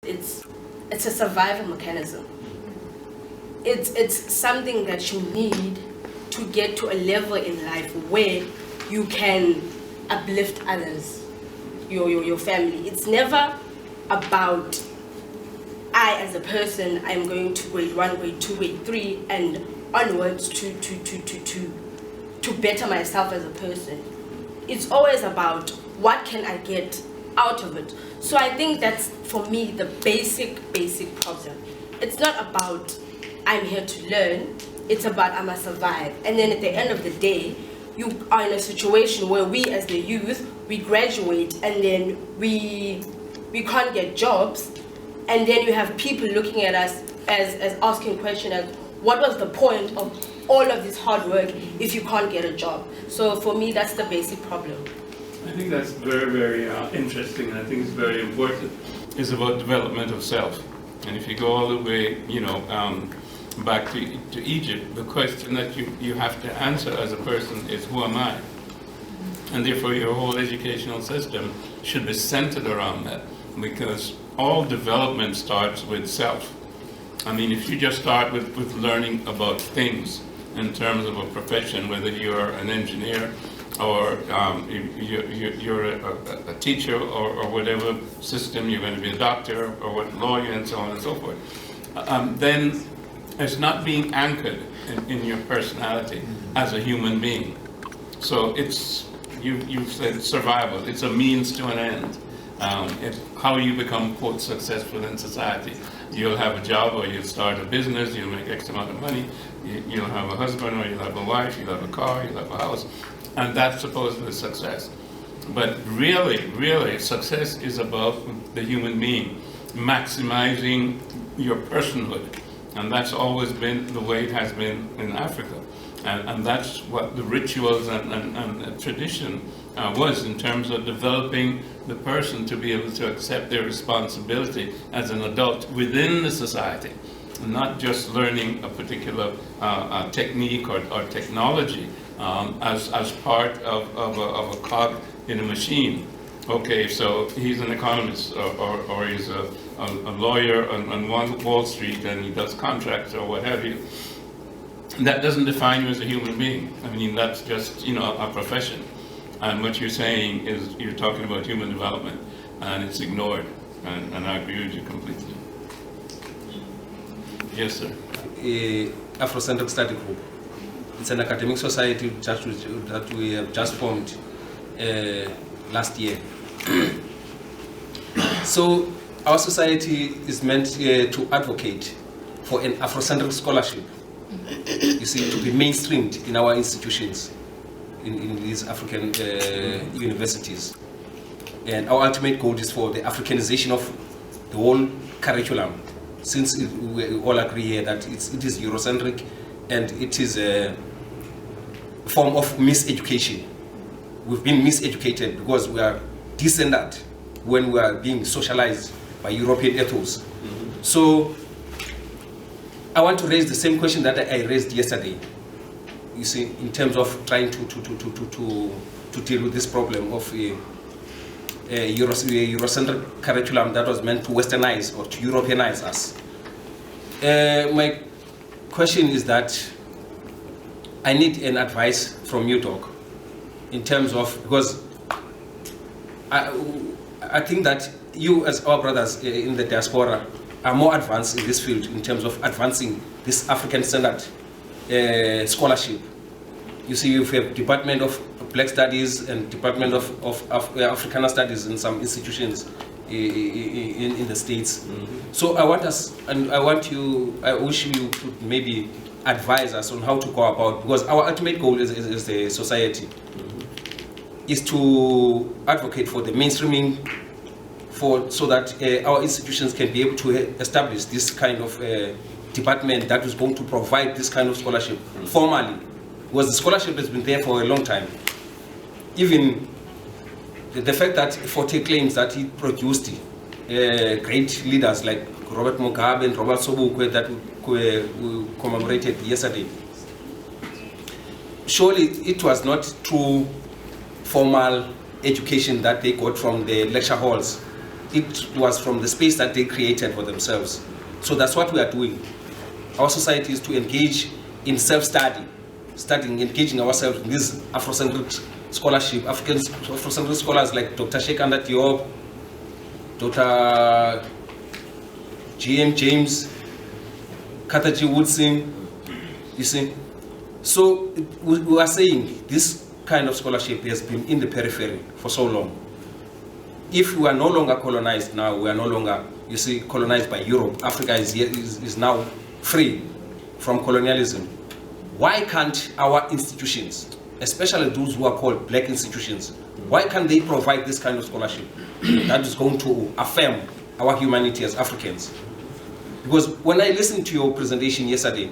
It's a survival mechanism. It's something that you need to get to a level in life where you can uplift others, your family. It's never about I as a person, I'm going to grade 1, grade 2, grade 3 and onwards to better myself as a person. It's always about what can I get out of it. So I think that's, for me, the basic problem. It's not about I'm here to learn, it's about I must survive. And then at the end of the day, you are in a situation where we as the youth, we graduate and then we can't get jobs, and then you have people looking at us as asking questions as, what was the point of all of this hard work if you can't get a job? So for me, that's the basic problem. I think that's very, very interesting, and I think it's very important. It's about development of self. And if you go all the way, back to Egypt, the question that you have to answer as a person is, who am I? And therefore your whole educational system should be centered around that, because all development starts with self. I mean, if you just start with learning about things in terms of a profession, whether you're an engineer or you're a teacher or whatever system, you're going to be a doctor or what lawyer and so on and so forth, then it's not being anchored in your personality as a human being. So it's, you've said survival, it's a means to an end. It's how you become, quote, successful in society. You'll have a job or you'll start a business, you'll make X amount of money, you'll have a husband or you'll have a wife, you'll have a car, you'll have a house, and that's supposedly success. But really, success is about the human being, maximizing your personhood. And that's always been the way it has been in Africa. And that's what the rituals and tradition was in terms of developing the person to be able to accept their responsibility as an adult within the society, not just learning a particular technique or technology as part of a cog in a machine. Okay, so he's an economist or he's a lawyer on Wall Street and he does contracts or what have you. That doesn't define you as a human being. I mean, that's just, a profession. And what you're saying is you're talking about human development, and it's ignored. And I agree with you completely. Yes, sir. Afrocentric Study Group. It's an academic society that we have just formed last year. So our society is meant to advocate for an Afrocentric scholarship. You see, to be mainstreamed in our institutions, in these African universities. And our ultimate goal is for the Africanization of the whole curriculum, since we all agree here that it is Eurocentric and it is a form of miseducation. We've been miseducated because we are descended when we are being socialized by European ethos. Mm-hmm. So I want to raise the same question that I raised yesterday. You see, in terms of trying to deal with this problem of a Eurocentric curriculum that was meant to westernize or to Europeanize us. My question is that I need an advice from you, Doc, in terms of, because I think that you as our brothers in the diaspora are more advanced in this field in terms of advancing this African standard scholarship. You see, you have Department of Black Studies and Department of Africana Studies in some institutions in the States. Mm-hmm. So I wish you could maybe advise us on how to go about, because our ultimate goal is the society, mm-hmm. is to advocate for the mainstreaming, so that our institutions can be able to establish this kind of department that is going to provide this kind of scholarship formally, because the scholarship has been there for a long time. Even the fact that Forte claims that he produced great leaders like Robert Mugabe and Robert Sobukwe that we commemorated yesterday. Surely it was not true formal education that they got from the lecture halls. it was from the space that they created for themselves. So that's what we are doing. Our society is to engage in self-study, engaging ourselves in this Afrocentric scholarship. Afrocentric scholars like Dr. Shekanda Diop, Dr. G.M. James, Kataji Woodson, you see. So we are saying this kind of scholarship has been in the periphery for so long. If we are no longer colonized now, we are no longer, you see, colonized by Europe. Africa is now free from colonialism. Why can't our institutions, especially those who are called black institutions, why can't they provide this kind of scholarship that is going to affirm our humanity as Africans? Because when I listened to your presentation yesterday,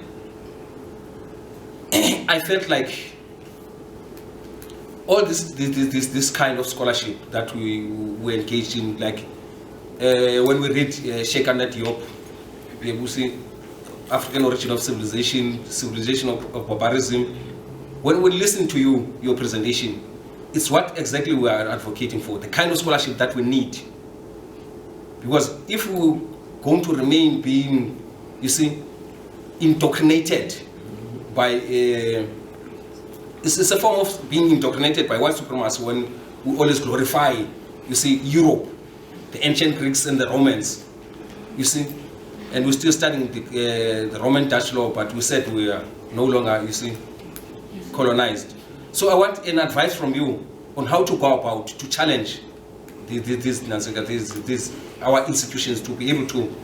I felt like all this kind of scholarship that we engaged in, like when we read Shekanda Diop, African origin of civilization, civilization of barbarism, when we listen to your presentation, it's what exactly we are advocating for, the kind of scholarship that we need. Because if we're going to remain being, you see, indoctrinated by it's a form of being indoctrinated by white supremacy when we always glorify, you see, Europe, the ancient Greeks and the Romans, you see, and we're still studying the Roman Dutch law, but we said we are no longer, you see, colonized. So I want an advice from you on how to go about to challenge our institutions to be able to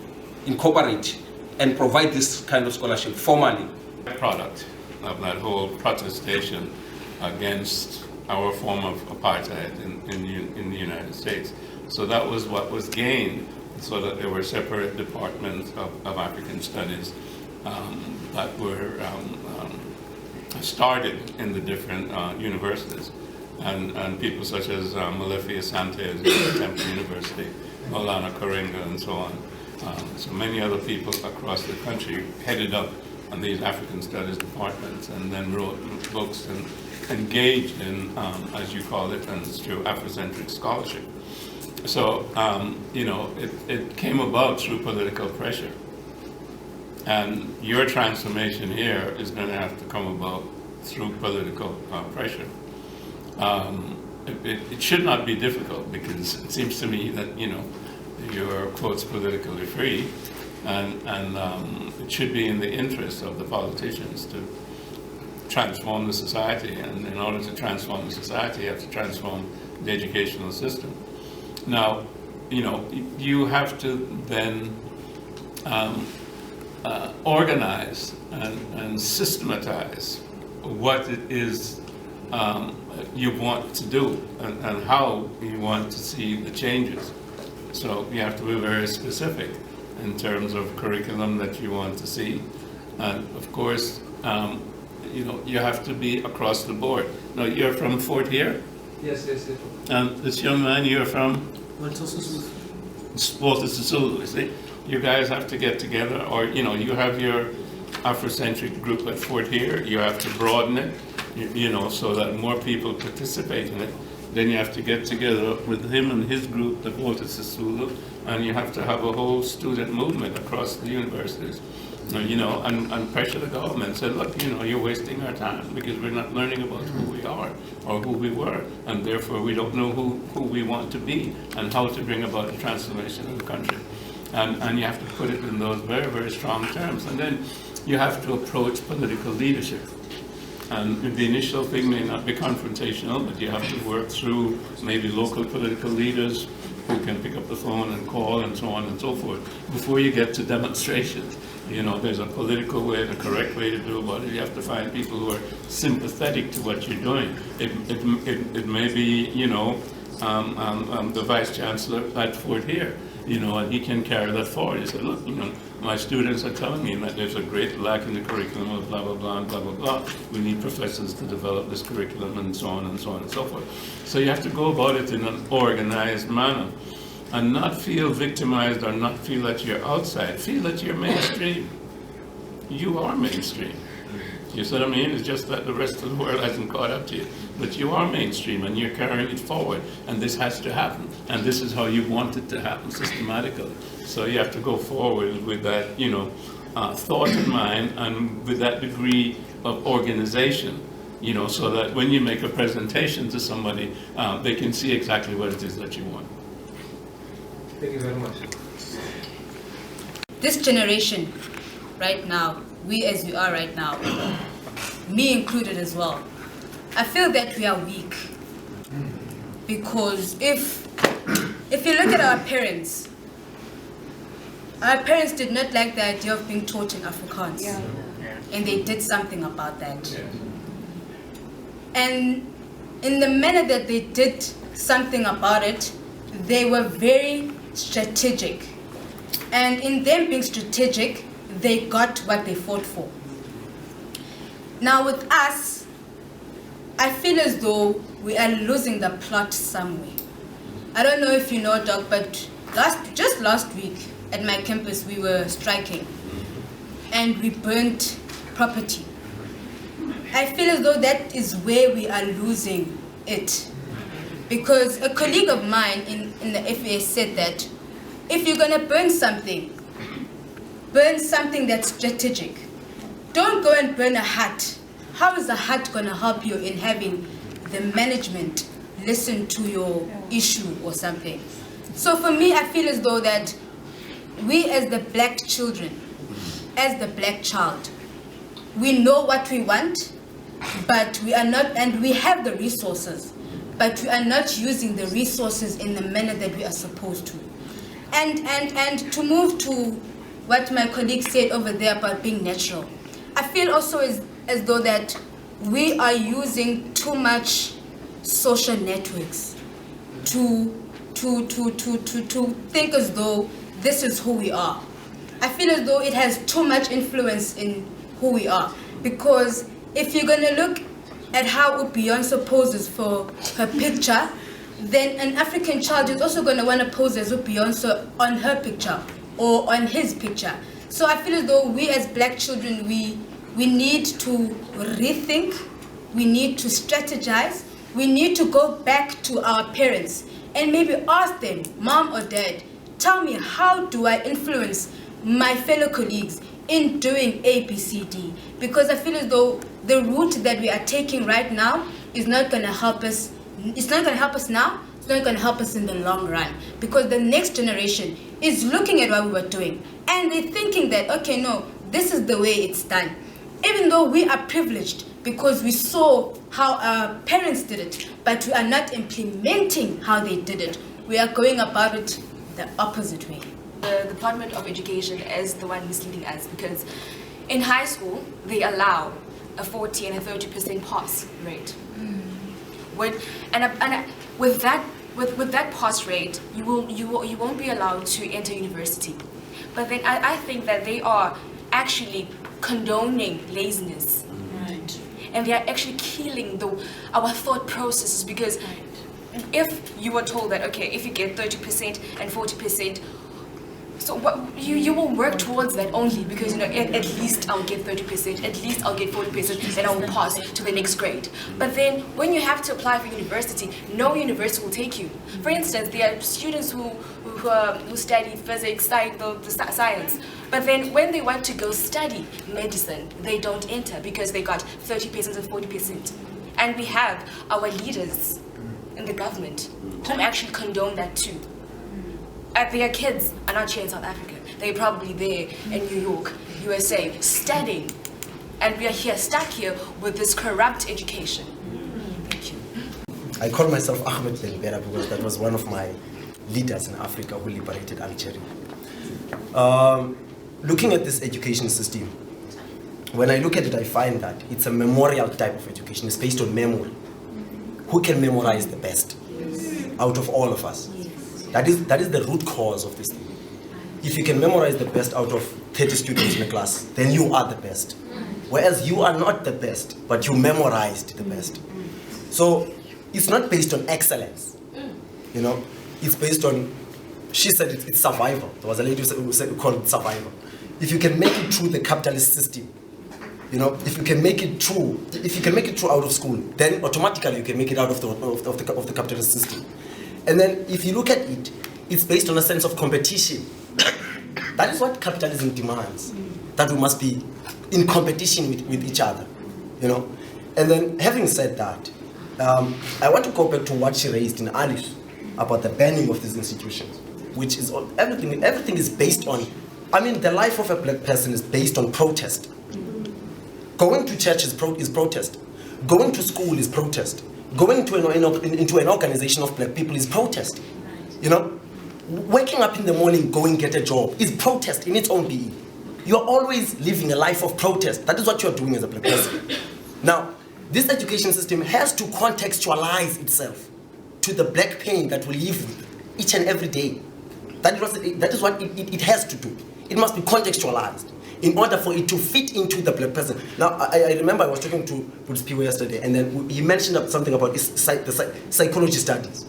incorporate and provide this kind of scholarship formally. Product of that whole protestation against our form of apartheid in the United States. So that was what was gained, so that there were separate departments of African studies that were started in the different universities. And people such as Molefi Asante at Temple University, Maulana Karenga, and so on. So many other people across the country headed up on these African studies departments and then wrote books and engaged in, as you call it, and it's true, Afrocentric scholarship. So, you know, it came about through political pressure. And your transformation here is going to have to come about through political pressure. It should not be difficult, because it seems to me that, you know, you're, quotes, politically free, and it should be in the interest of the politicians to transform the society, and in order to transform the society, you have to transform the educational system. Now, you know, you have to then organize and systematize what it is you want to do and how you want to see the changes. So you have to be very specific in terms of curriculum that you want to see. And of course, you know, you have to be across the board. Now, you're from Fort here? Yes. And this young man, you're from? Walter Sisulu, you see? You guys have to get together, or, you know, you have your Afrocentric group at Fort here, you have to broaden it, you know, so that more people participate in it. Then you have to get together with him and his group, the Walter Sisulu, and you have to have a whole student movement across the universities, you know, and pressure the government, say, look, you know, you're wasting our time because we're not learning about who we are or who we were, and therefore we don't know who we want to be and how to bring about the transformation of the country. And you have to put it in those very, very strong terms. And then you have to approach political leadership. And the initial thing may not be confrontational, but you have to work through maybe local political leaders who can pick up the phone and call and so on and so forth before you get to demonstrations. You know, there's a political way, the correct way to do about it. You have to find people who are sympathetic to what you're doing. It may be, you know, the Vice Chancellor at Fort here, you know, and he can carry that forward. He said, look, you know, my students are telling me that there's a great lack in the curriculum of blah, blah, blah, and blah, blah, blah. We need professors to develop this curriculum and so on and so on and so forth. So you have to go about it in an organized manner and not feel victimized or not feel that you're outside. Feel that you're mainstream. You are mainstream. You see what I mean? It's just that the rest of the world hasn't caught up to you. But you are mainstream and you're carrying it forward. And this has to happen. And this is how you want it to happen systematically. So you have to go forward with that, thought in mind and with that degree of organization, so that when you make a presentation to somebody, they can see exactly what it is that you want. Thank you very much. This generation, right now, we as we are right now, me included as well, I feel that we are weak. Because if you look at our parents did not like the idea of being taught in Afrikaans. Yeah. And they did something about that. And in the manner that they did something about it, they were very strategic. And in them being strategic, they got what they fought for. Now with us, I feel as though we are losing the plot somewhere. I don't know if you know, Doc, but just last week at my campus we were striking and we burnt property. I feel as though that is where we are losing it. Because a colleague of mine in the FA said that if you're going to burn something that's strategic. Don't go and burn a hut. How is a hut going to help you in having the management listen to your issue or something? So for me, I feel as though that we as the black children, as the black child, we know what we want, but we are not, and we have the resources, but we are not using the resources in the manner that we are supposed to. And to move to what my colleague said over there about being natural, I feel also as though that we are using too much social networks to think as though this is who we are. I feel as though it has too much influence in who we are, because if you're gonna look at how Beyonce poses for her picture, then an African child is also gonna wanna pose as Beyonce on her picture or on his picture. So I feel as though we as black children, we need to rethink, we need to strategize, we need to go back to our parents and maybe ask them, Mom or Dad, tell me, how do I influence my fellow colleagues in doing A, B, C, D? Because I feel as though the route that we are taking right now is not going to help us. It's not going to help us now. It's not going to help us in the long run. Because the next generation is looking at what we were doing and they're thinking that, okay, no, this is the way it's done. Even though we are privileged because we saw how our parents did it, but we are not implementing how they did it. We are going about it the opposite way. The Department of Education is the one misleading us, because in high school they allow a 40 and a 30% pass rate. With that pass rate, you won't be allowed to enter university. But then I think that they are actually condoning laziness, Right. and they are actually killing our thought processes, because if you were told that, okay, if you get 30% and 40%, so you will work towards that only, because at least I'll get 30%, at least I'll get 40%, then I will pass to the next grade. But then when you have to apply for university, no university will take you. For instance, there are students who study physics, science, but then when they want to go study medicine, they don't enter because they got 30% and 40%. And we have our leaders in the government who actually condone that too. Their kids are not here in South Africa. They're probably there in New York, USA, studying. And we are here, stuck here with this corrupt education. Thank you. I call myself Ahmed Delbera because that was one of my leaders in Africa who liberated Algeria. Looking at this education system, when I look at it, I find that it's a memorial type of education. It's based on memory. Who can memorize the best out of all of us? That is the root cause of this thing. If you can memorize the best out of 30 students in a class, then you are the best. Whereas you are not the best, but you memorized the best. So it's not based on excellence. It's based on, she said it's survival. There was a lady who called it survival. If you can make it through the capitalist system, You know, if you can make it through, out of school, then automatically you can make it out of the capitalist system. And then if you look at it, it's based on a sense of competition. That is what capitalism demands, that we must be in competition with each other, you know. And then having said that, I want to go back to what she raised in Alice about the banning of these institutions, which is everything is based on, I mean, the life of a black person is based on protest. Going to church is protest. Going to school is protest. Going into an organization of black people is protest. You know, waking up in the morning, going get a job is protest in its own being. You're always living a life of protest. That is what you're doing as a black person. Now, this education system has to contextualize itself to the black pain that we live with each and every day. That is what it has to do. It must be contextualized in order for it to fit into the black person. Now, I remember I was talking to Bruce Piwo yesterday, and then he mentioned something about the psychology studies.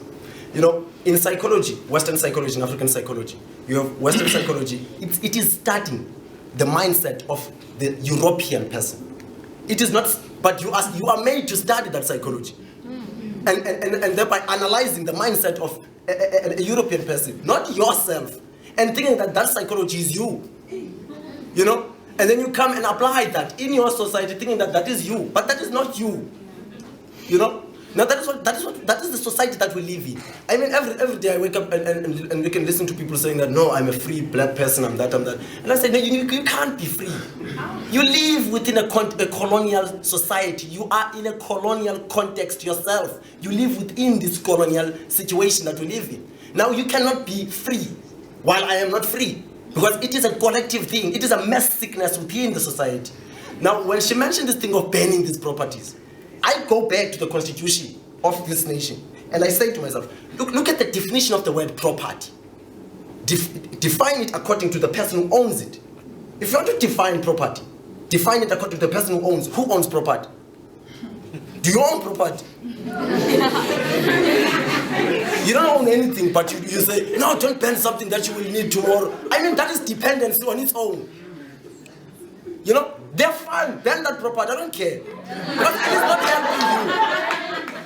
You know, in psychology, Western psychology and African psychology, you have Western psychology, it is studying the mindset of the European person. It is not, but you are made to study that psychology. And thereby analyzing the mindset of a European person, not yourself, and thinking that that psychology is you. You know? And then you come and apply that in your society, thinking that that is you, but that is not you. You know? Now that is the society that we live in. I mean, every day I wake up and we can listen to people saying that, no, I'm a free black person, I'm that. And I say, no, you can't be free. You live within a colonial society. You are in a colonial context yourself. You live within this colonial situation that we live in. Now you cannot be free while I am not free, because it is a collective thing. It is a mass sickness within the society. Now, when she mentioned this thing of banning these properties, I go back to the constitution of this nation and I say to myself, look at the definition of the word property. Define it according to the person who owns it. If you want to define property, define it according to the person who owns property. Do you own property? You don't own anything, but you say, no, don't ban something that you will need tomorrow. I mean, that is dependency on its own. You know, they're fine, ban that property, I don't care. Because it is not helping you.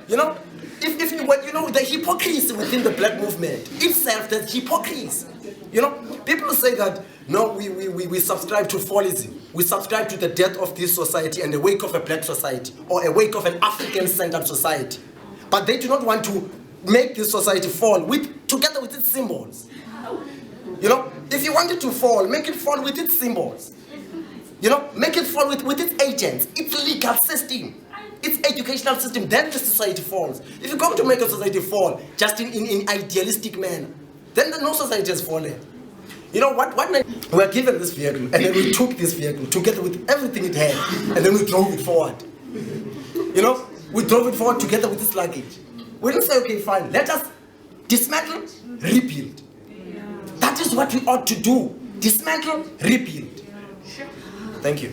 You know, if you know, the hypocrisy within the black movement itself, the hypocrisy. You know, people say that, no, we subscribe to fallism. We subscribe to the death of this society and the wake of a black society, or a wake of an African-centered society. But they do not want to make this society fall together with its symbols. You know, if you want it to fall, make it fall with its symbols. You know, make it fall with its agents, its legal system, its educational system, then the society falls. If you come to make a society fall just in idealistic manner, then no society has fallen. You know what? We were given this vehicle, and then we took this vehicle together with everything it had, and then we drove it forward. You know, we drove it forward together with its luggage. We didn't say, okay, fine, let us dismantle, rebuild. That is what we ought to do. Dismantle, rebuild. Thank you.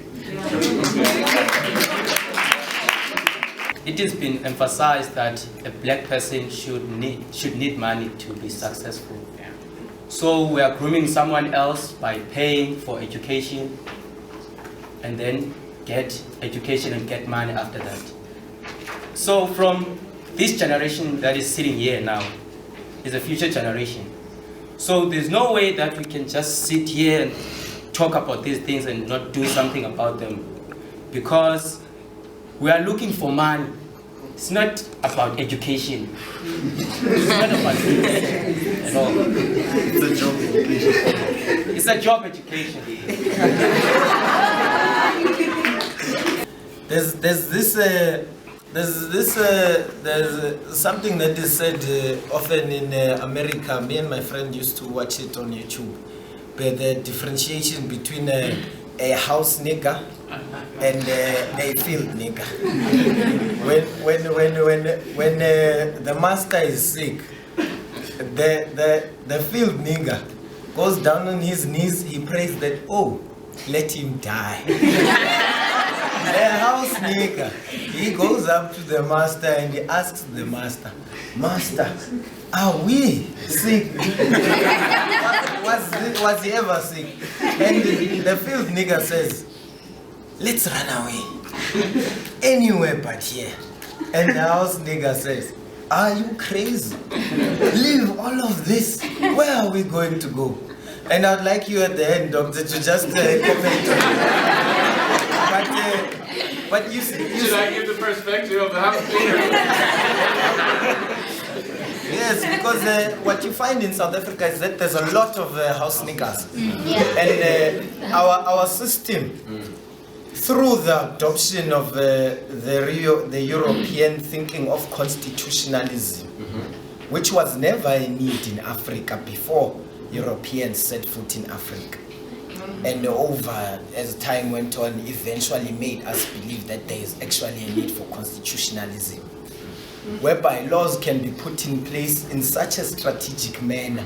It has been emphasized that a black person should need money to be successful. So we are grooming someone else by paying for education and then get education and get money after that. So from this generation that is sitting here now is a future generation. So there's no way that we can just sit here and talk about these things and not do something about them, because we are looking for money. It's not about education. It's not about this at all. It's a job education. It's a job education. There's something that is said often in America. Me and my friend used to watch it on YouTube. But the differentiation between a house nigger and a field nigger. When the master is sick, the field nigger goes down on his knees. He prays that, oh, let him die. The house nigger, he goes up to the master and he asks the master, Master, are we sick? Was he ever sick? And the field nigger says, let's run away. Anywhere but here. And the house nigga says, are you crazy? Leave all of this. Where are we going to go? And I'd like you at the end, doctor, to just comment. But you see... Should I give the perspective of the house cleaner? Yes, because what you find in South Africa is that there's a lot of house niggas. And our system, through the adoption of the European thinking of constitutionalism, which was never a need in Africa before Europeans set foot in Africa. And over, as time went on, eventually made us believe that there is actually a need for constitutionalism, whereby laws can be put in place in such a strategic manner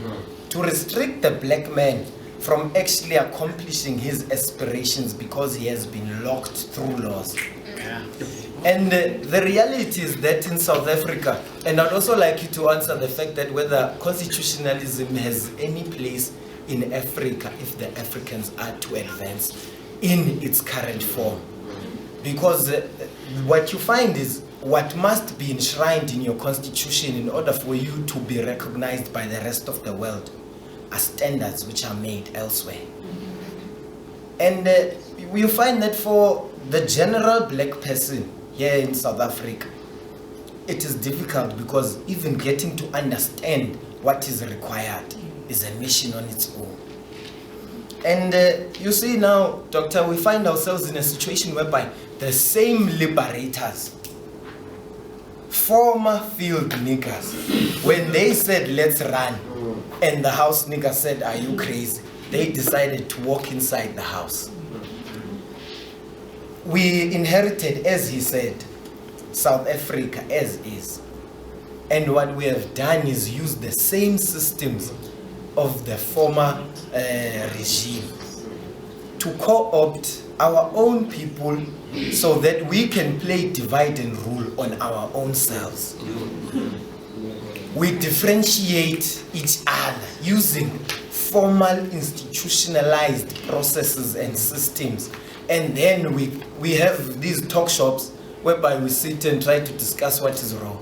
to restrict the black man from actually accomplishing his aspirations because he has been locked through laws. And the reality is that in South Africa, and I'd also like you to answer the fact that whether constitutionalism has any place in Africa if the Africans are to advance in its current form. Because what you find is what must be enshrined in your constitution in order for you to be recognized by the rest of the world are standards which are made elsewhere. And you find that for the general black person here in South Africa, it is difficult because even getting to understand what is required is a mission on its own. And you see now, Doctor, we find ourselves in a situation whereby the same liberators, former field niggas, when they said, let's run, and the house nigga said, are you crazy? They decided to walk inside the house. We inherited, as he said, South Africa as is. And what we have done is use the same systems of the former regime to co-opt our own people so that we can play divide and rule on our own selves. We differentiate each other using formal institutionalized processes and systems. And then we have these talk shops whereby we sit and try to discuss what is wrong,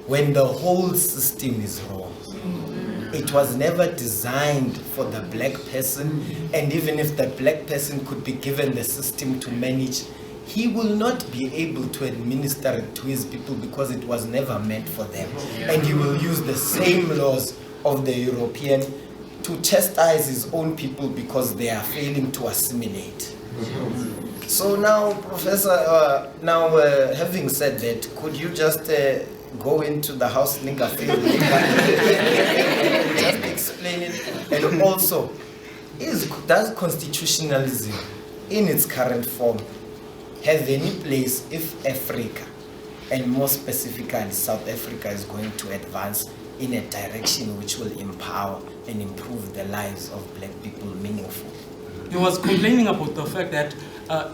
when the whole system is wrong. It was never designed for the black person, and even if the black person could be given the system to manage, he will not be able to administer it to his people because it was never meant for them. And he will use the same laws of the European to chastise his own people because they are failing to assimilate. So now, Professor, having said that, could you just go into the house nigga field? Just explain it. And also, does constitutionalism in its current form have any place if Africa, and more specifically South Africa, is going to advance in a direction which will empower and improve the lives of black people meaningfully? He was complaining about the fact that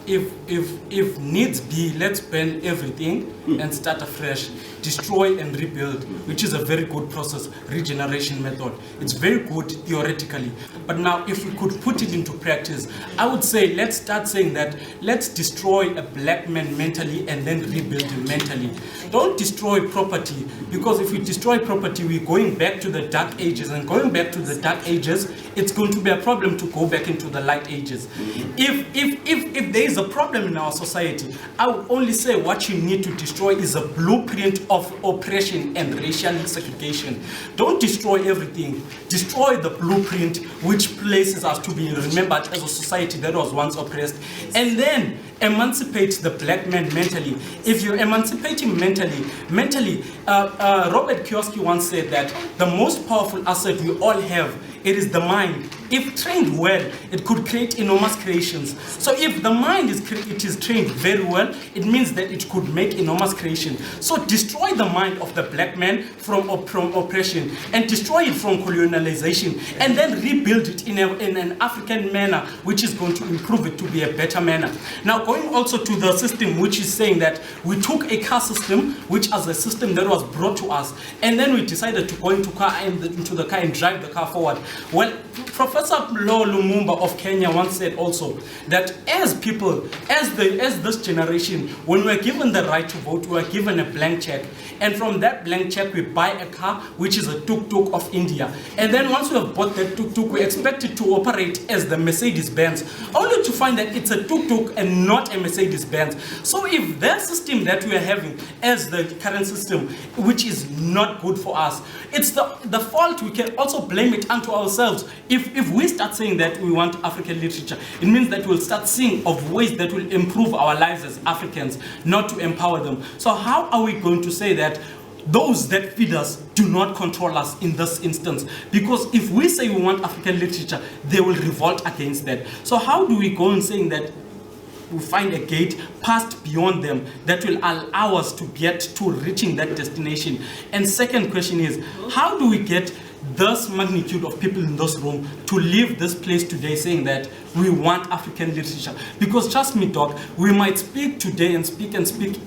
if needs be, let's burn everything and start afresh, destroy and rebuild, which is a very good process, regeneration method. It's very good theoretically. But now if we could put it into practice, I would say let's start saying that let's destroy a black man mentally and then rebuild him mentally. Don't destroy property, because if we destroy property, we're going back to the dark ages, and going back to the dark ages, it's going to be a problem to go back into the light ages. If there is a problem in our society, I would only say what you need to destroy is a blueprint of oppression and racial segregation. Don't destroy everything. Destroy the blueprint which places us to be remembered as a society that was once oppressed, and then emancipate the black man mentally. If you emancipate him mentally, Robert Kiyosaki once said that the most powerful asset we all have, it is the mind. If trained well, it could create enormous creations. So if the mind is trained very well, it means that it could make enormous creation. So destroy the mind of the black man from oppression, and destroy it from colonialization, and then rebuild it in an African manner, which is going to improve it to be a better manner. Now going also to the system, which is saying that we took a car system, which as a system that was brought to us, and then we decided to go into the car and drive the car forward. Well, Professor Lo Lumumba of Kenya once said also that as people, as this generation, when we're given the right to vote, we're given a blank check. And from that blank check, we buy a car, which is a tuk-tuk of India. And then once we have bought that tuk-tuk, we expect it to operate as the Mercedes-Benz, only to find that it's a tuk-tuk and not a Mercedes-Benz. So if that system that we are having as the current system, which is not good for us, it's the fault, we can also blame it unto ourselves. If we start saying that we want African literature, it means that we'll start seeing of ways that will improve our lives as Africans, not to empower them. So how are we going to say that those that feed us do not control us in this instance? Because if we say we want African literature, they will revolt against that. So how do we go on saying that we find a gate past beyond them that will allow us to get to reaching that destination? And second question is, how do we get this magnitude of people in this room to leave this place today saying that we want African literature? Because trust me, Doc, we might speak today and speak.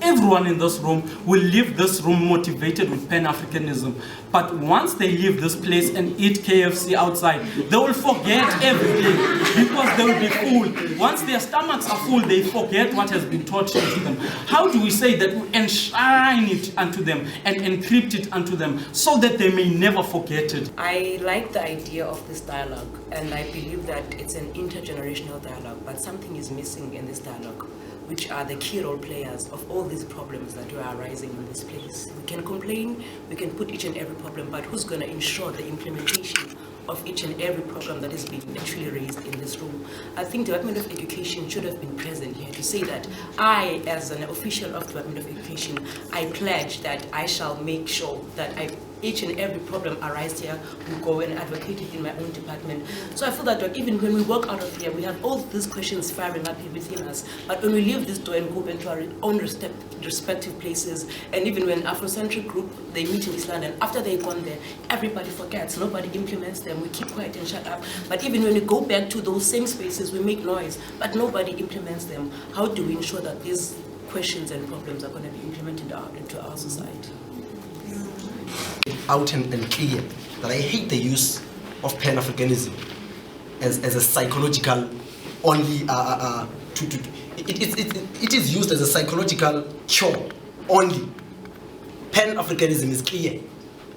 Everyone in this room will leave this room motivated with Pan-Africanism. But once they leave this place and eat KFC outside, they will forget everything because they will be full. Once their stomachs are full, they forget what has been taught to them. How do we say that we enshrine it unto them and encrypt it unto them so that they may never forget it? I like the idea of this dialogue, and I believe that it's an intergenerational dialogue, but something is missing in this dialogue, which are the key role players of all these problems that are arising in this place. We can complain, we can put each and every problem, but who's going to ensure the implementation of each and every problem that has been actually raised in this room? I think the Department of Education should have been present here to say that I, as an official of the Department of Education, I pledge that I shall make sure that each and every problem arise here, we go and advocate it in my own department. So I feel that even when we walk out of here, we have all these questions firing up within us. But when we leave this door and go into our own respective places, and even when Afrocentric group, they meet in East London, after they've gone there, everybody forgets, nobody implements them, we keep quiet and shut up. But even when we go back to those same spaces, we make noise, but nobody implements them. How do we ensure that these questions and problems are going to be implemented out into our society? Out and clear that I hate the use of Pan-Africanism as a psychological only it is used as a psychological cure only. Pan-Africanism is clear.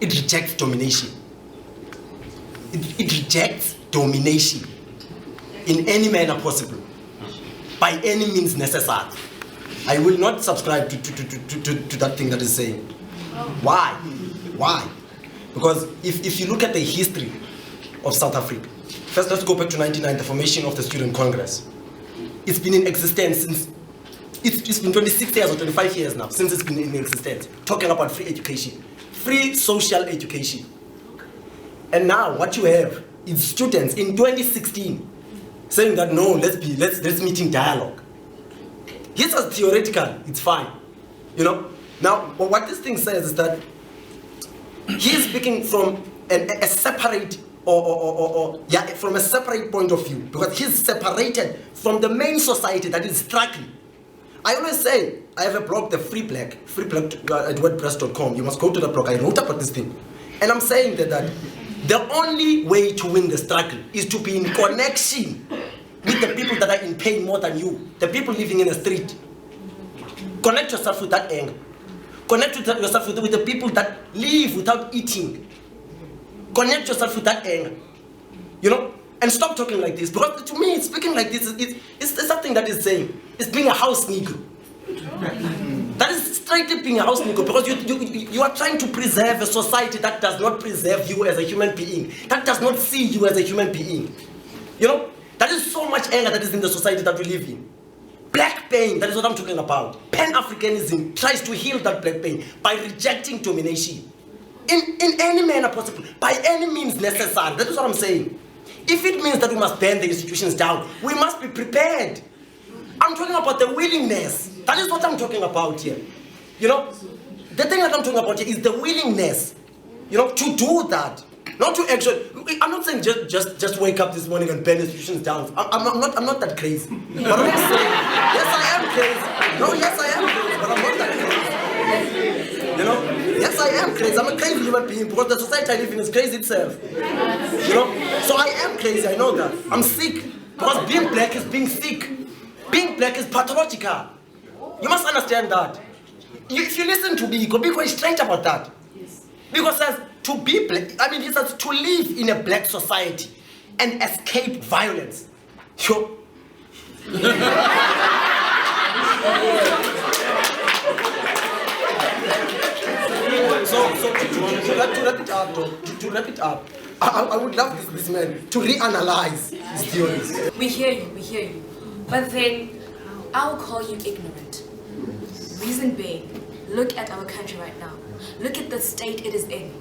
It rejects domination. It rejects domination in any manner possible, by any means necessary. I will not subscribe to that thing that is saying. Why? Why? Because if you look at the history of South Africa, first let's go back to 1999, the formation of the Student Congress. It's been in existence since, it's been 26 years or 25 years now since it's been in existence, talking about free education, free social education. And now what you have is students in 2016 saying that no, let's meet in dialogue. Yes, as theoretical, it's fine. You know? Now, what this thing says is that he is speaking from a separate from a separate point of view, because he's separated from the main society that is struggling. I always say, I have a blog, the Free Black at wordpress.com. You must go to the blog. I wrote about this thing. And I'm saying that the only way to win the struggle is to be in connection with the people that are in pain more than you, the people living in the street. Connect yourself with that anger. Connect yourself with the people that live without eating. Connect yourself with that anger. You know? And stop talking like this. Because to me, speaking like this, it's something that is saying, it's being a house Negro. That is straight up being a house Negro, because you are trying to preserve a society that does not preserve you as a human being, that does not see you as a human being. You know? That is so much anger that is in the society that we live in. Black pain, that is what I'm talking about. Pan-Africanism tries to heal that black pain by rejecting domination. In any manner possible, by any means necessary. That is what I'm saying. If it means that we must burn the institutions down, we must be prepared. I'm talking about the willingness. That is what I'm talking about here. You know, the thing that I'm talking about here is the willingness, you know, to do that. Not to actually, I'm not saying just wake up this morning and burn institutions down. I'm not that crazy. But I'm saying, yes I am crazy. No, yes I am crazy, but I'm not that crazy. You know, yes Yes, I am crazy. I'm a crazy human being because the society I live in is crazy itself. You know? So I am crazy, I know that. I'm sick. Because being black is being sick. Being black is pathological. You must understand that. If you listen to Biko is straight about that. Biko says to be black, I mean, he says to live in a black society and escape violence. Sure. So to wrap it up, I would love this man to reanalyze his theories. We hear you. But then I'll call you ignorant. Reason being, look at our country right now. Look at the state it is in.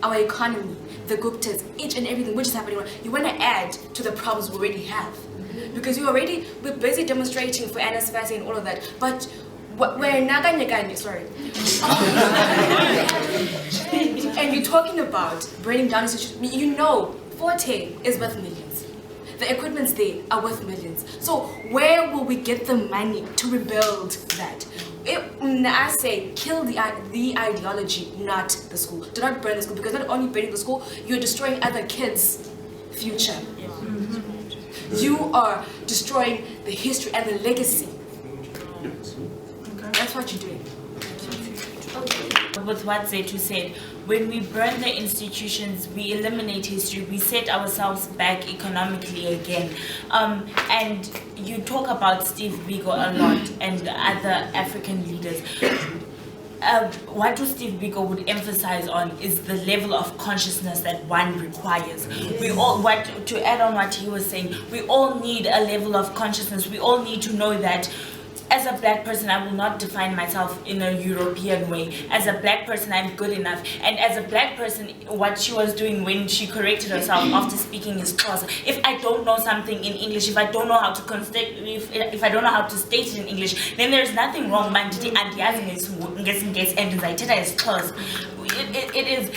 Our economy, the Guptas, each and everything which is happening. You want to add to the problems we already have. Because we're busy demonstrating for NSFAS and all of that. But we're Naganyaganya, sorry. And you're talking about bringing down institutions. You know, Forte is worth millions. The equipment's there are worth millions. So where will we get the money to rebuild that? I say kill the ideology, not the school. Do not burn the school, because not only burning the school, you're destroying other kids' future. You are destroying the history and the legacy. That's what you're doing. With what Zetu said, when we burn the institutions, we eliminate history, we set ourselves back economically again. And you talk about Steve Biko a lot and other African leaders. What Steve Biko would emphasize on is the level of consciousness that one requires. We all, to add on what he was saying, we all need a level of consciousness. We all need to know that as a black person, I will not define myself in a European way. As a black person, I'm good enough. And as a black person, what she was doing when she corrected herself after speaking is Xhosa. If I don't know something in English, if I don't know how to if I don't know how to state it in English, then there's nothing wrong. It is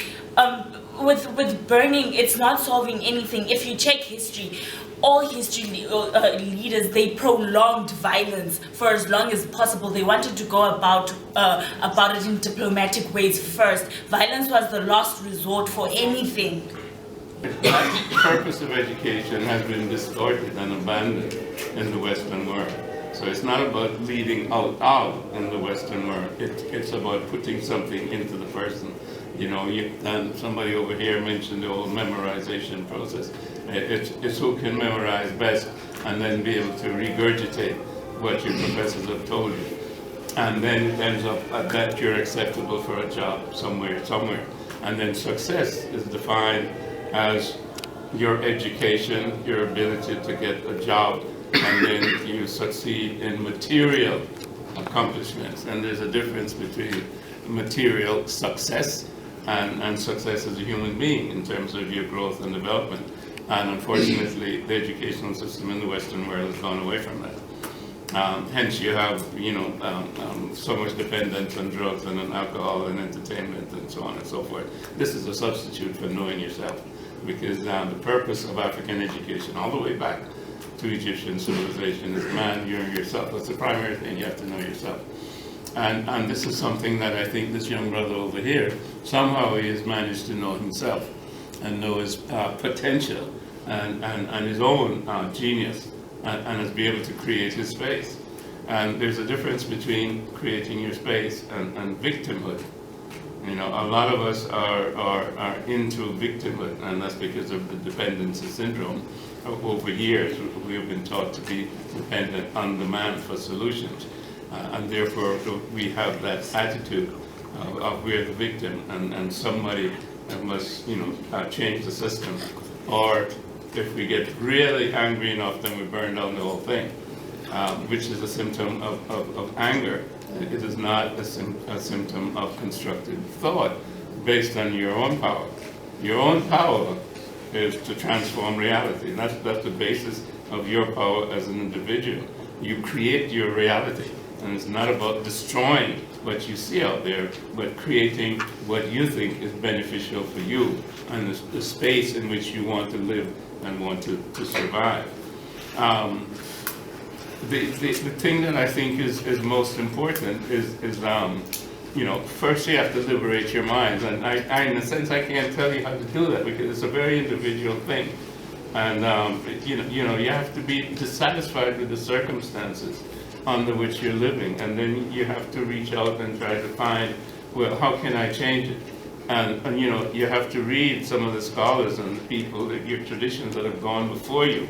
with burning, it's not solving anything. If you check history, all history leaders, they prolonged violence for as long as possible. They wanted to go about it in diplomatic ways first. Violence was the last resort for anything. The purpose of education has been distorted and abandoned in the Western world. So it's not about leading out in the Western world. It's about putting something into the person. You know, and somebody over here mentioned the whole memorization process. It's who can memorize best and then be able to regurgitate what your professors have told you. And then it ends up that you're acceptable for a job somewhere. And then success is defined as your education, your ability to get a job, and then you succeed in material accomplishments. And there's a difference between material success and success as a human being in terms of your growth and development. And unfortunately, the educational system in the Western world has gone away from that. Hence, you have, so much dependence on drugs and on alcohol and entertainment and so on and so forth. This is a substitute for knowing yourself, because the purpose of African education, all the way back to Egyptian civilization, is man, you're yourself. That's the primary thing. You have to know yourself. And this is something that I think this young brother over here, somehow he has managed to know himself and know his potential and his own genius, and has been able to create his space. And there's a difference between creating your space and victimhood. You know, a lot of us are into victimhood, and that's because of the dependency syndrome. Over years, we have been taught to be dependent on the man for solutions. And therefore, we have that attitude of we're the victim, and somebody must, change the system. Or if we get really angry enough, then we burn down the whole thing, which is a symptom of anger. It is not a symptom of constructive thought based on your own power. Your own power is to transform reality. That's the basis of your power as an individual. You create your reality. And it's not about destroying what you see out there, but creating what you think is beneficial for you and the space in which you want to live and want to survive. The thing that I think is most important is first you have to liberate your minds. And I, in a sense, I can't tell you how to do that because it's a very individual thing. And, you have to be dissatisfied with the circumstances under which you're living. And then you have to reach out and try to find, well, how can I change it? And you have to read some of the scholars and the people, your traditions that have gone before you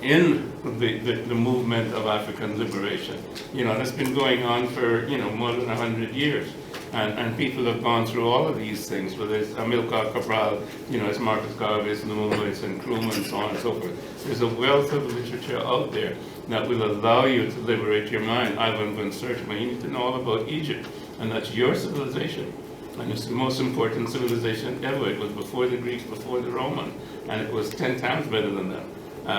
in the movement of African liberation. That's been going on for, more than 100 years. And people have gone through all of these things, whether it's Amilcar Cabral, it's Marcus Garvey, it's Numa, it's Nkrumah, and so on and so forth. There's a wealth of literature out there that will allow you to liberate your mind. Ivan van Sertima, you need to know all about Egypt, and that's your civilization. And it's the most important civilization ever. It was before the Greeks, before the Romans, and it was 10 times better than them.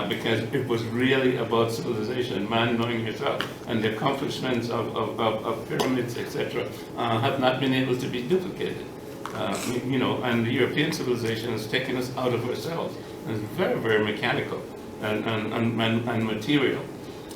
Because it was really about civilization, man knowing yourself, and the accomplishments of pyramids, etc., have not been able to be duplicated. And the European civilization has taken us out of ourselves. And it's very, very mechanical and material,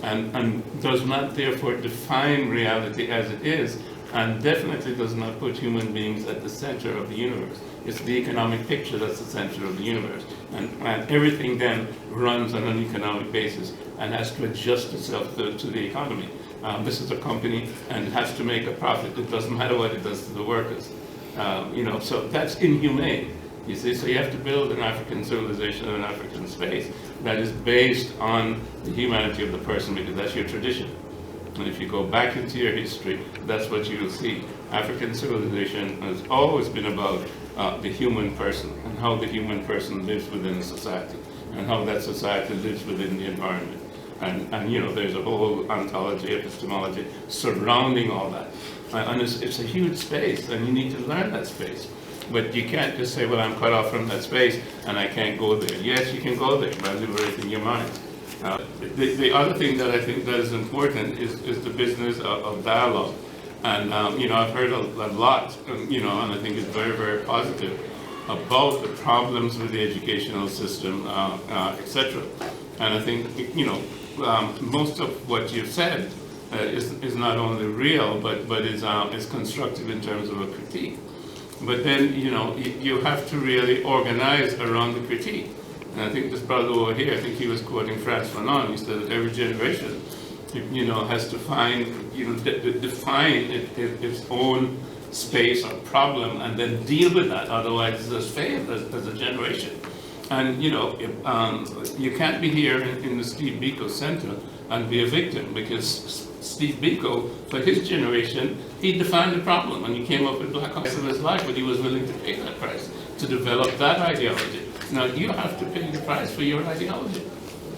and does not therefore define reality as it is, and definitely does not put human beings at the center of the universe. It's the economic picture that's the center of the universe. And everything then runs on an economic basis and has to adjust itself to the economy. This is a company and it has to make a profit. It doesn't matter what it does to the workers. So that's inhumane. You see, so you have to build an African civilization and an African space that is based on the humanity of the person, because that's your tradition. And if you go back into your history, that's what you will see. African civilization has always been about the human person and how the human person lives within a society and how that society lives within the environment. And there's a whole ontology, epistemology surrounding all that. And it's a huge space, and you need to learn that space. But you can't just say, well, I'm cut off from that space and I can't go there. Yes, you can go there by liberating your mind. The other thing that I think that is important is the business of dialogue. And, I've heard a lot, and I think it's very, very positive about the problems with the educational system, etc. And I think, most of what you've said is not only real, but is constructive in terms of a critique. But then, you have to really organize around the critique. And I think this brother over here, I think he was quoting Frantz Fanon. He said that every generation, has to find, define its own space or problem and then deal with that. Otherwise, it's just failed as a generation. And, you can't be here in the Steve Biko Center and be a victim, because Steve Biko, for his generation, he defined the problem and he came up with Black Hawks of his life, but he was willing to pay that price to develop that ideology. Now, you have to pay the price for your ideology.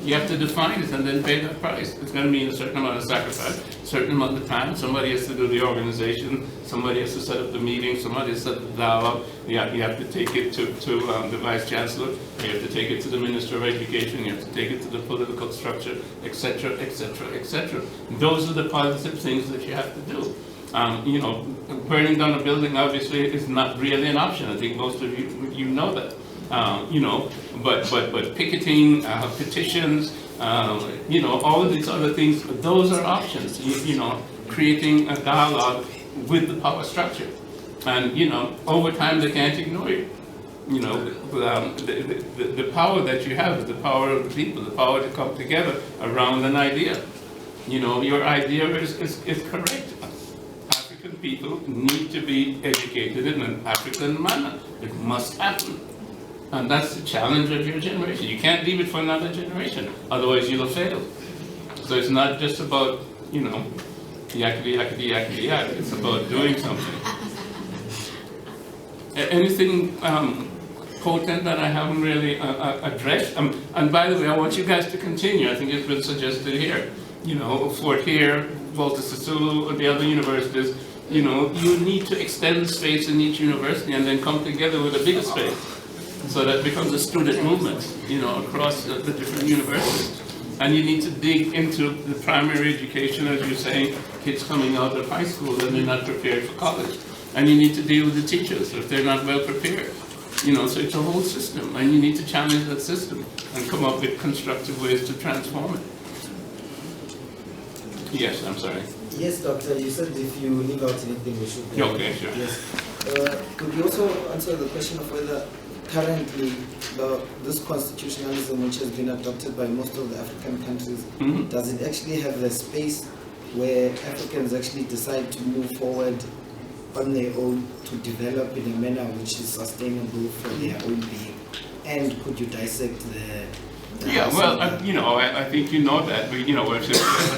You have to define it and then pay that price. It's going to mean a certain amount of sacrifice, a certain amount of time. Somebody has to do the organization, somebody has to set up the meeting, somebody has to set the dialogue. You have to take it to the Vice Chancellor, you have to take it to the Minister of Education, you have to take it to the political structure, etc., etc., etc. Those are the positive things that you have to do. Burning down a building obviously is not really an option. I think most of you know that. But picketing, petitions, all of these other things, those are options. Creating a dialogue with the power structure, and over time they can't ignore you. The power that you have is the power of the people, the power to come together around an idea. Your idea is correct. African people need to be educated in an African manner. It must happen. And that's the challenge of your generation. You can't leave it for another generation, otherwise you'll fail. So it's not just about, yakety, yakety, yakety, yak. It's about doing something. Anything potent that I haven't really addressed? And by the way, I want you guys to continue. I think it's been suggested here. Fort here, Walter Sisulu, and the other universities, you need to extend the space in each university and then come together with a bigger space. So that becomes a student movement, across the different universities. And you need to dig into the primary education, as you're saying, kids coming out of high school and they're not prepared for college. And you need to deal with the teachers if they're not well prepared. So it's a whole system, and you need to challenge that system and come up with constructive ways to transform it. Yes, I'm sorry. Yes, Doctor, you said if you leave out anything, we should. Okay, sure. Yes. Could you also answer the question of whether currently this constitutionalism, which has been adopted by most of the African countries, does it actually have a space where Africans actually decide to move forward on their own to develop in a manner which is sustainable for their own being? And could you dissect the yeah, well, I think you know that we've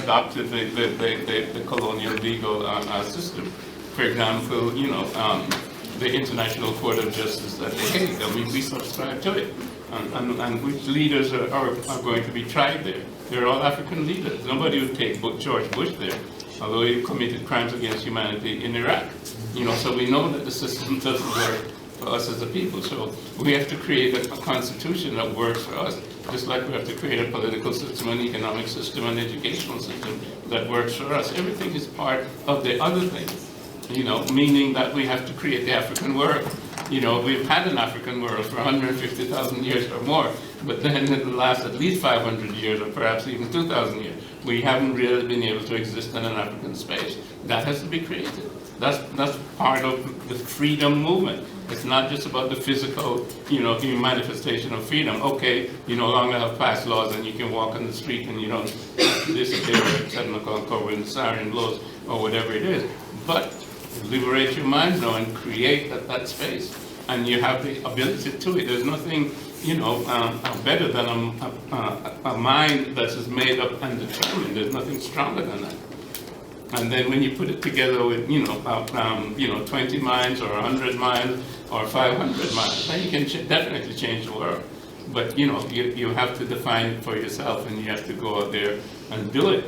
adopted the colonial legal system. For example, the International Court of Justice at The Hague, we subscribe to it. And which leaders are going to be tried there? They're all African leaders. Nobody would take George Bush there, although he committed crimes against humanity in Iraq. So we know that the system doesn't work for us as a people. So we have to create a constitution that works for us, just like we have to create a political system, an economic system, an educational system that works for us. Everything is part of the other things, meaning that we have to create the African world. We've had an African world for 150,000 years or more, but then in the last at least 500 years, or perhaps even 2,000 years, we haven't really been able to exist in an African space. That has to be created. That's part of the freedom movement. It's not just about the physical, manifestation of freedom. Okay, you no longer have passed laws and you can walk on the street and you don't disappear at 7 o'clock or when the siren blows or whatever it is. But liberate your mind now and create that space. And you have the ability to it. There's nothing, better than a mind that is made up and determined. There's nothing stronger than that. And then when you put it together with, 20 minds or 100 minds or 500 minds, then you can definitely change the world. But, you have to define it for yourself and you have to go out there and do it.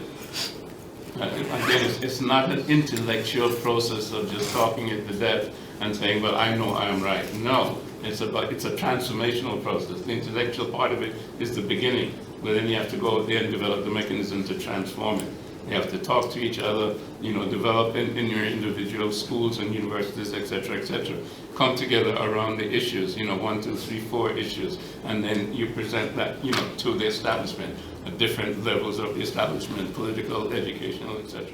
Again, it's not an intellectual process of just talking it to death and saying, well, I know I am right. No, it's a transformational process. The intellectual part of it is the beginning, but then you have to go out there and develop the mechanism to transform it. You have to talk to each other, develop in your individual schools and universities, etc., etc. Come together around the issues, 1, 2, 3, 4 issues, and then you present that, to the establishment at different levels of the establishment, political, educational, etc.